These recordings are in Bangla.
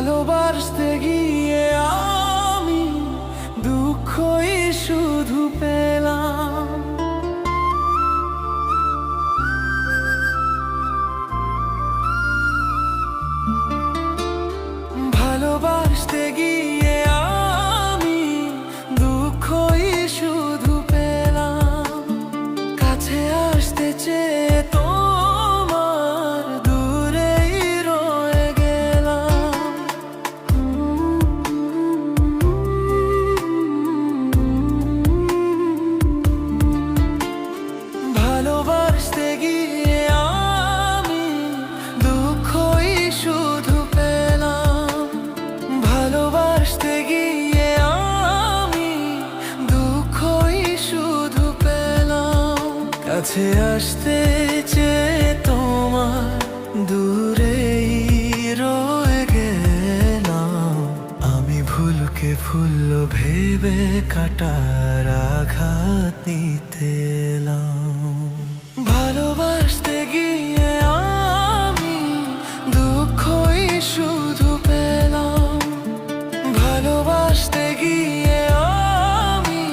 ভালোবাসতে গিয়ে আমি দুঃখই শুধু পেলাম। ভালোবাসতে গিয়ে আমি দুঃখই শুধু পেলাম। কাছে আসতে চেয়ে তোমার দূরেই রয়ে গেলাম। ভালোবাসতে গিয়ে আমি দুঃখই শুধু পেলাম। ভালোবাসতে গিয়ে আমি দুঃখই শুধু পেলাম। কাছে আসতে চেয়ে তোমার দূরেই রয়ে গেলাম। আমি ভুলকে ভুল ভেবে কাটার আঘাত নিতে এলাম। ভালোবাসতে গিয়ে আমি দুঃখই শুধু পেলাম। ভালোবাসতে গিয়ে আমি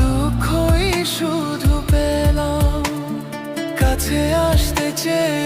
দুঃখই শুধু পেলাম। কাছে আসতে চেয়ে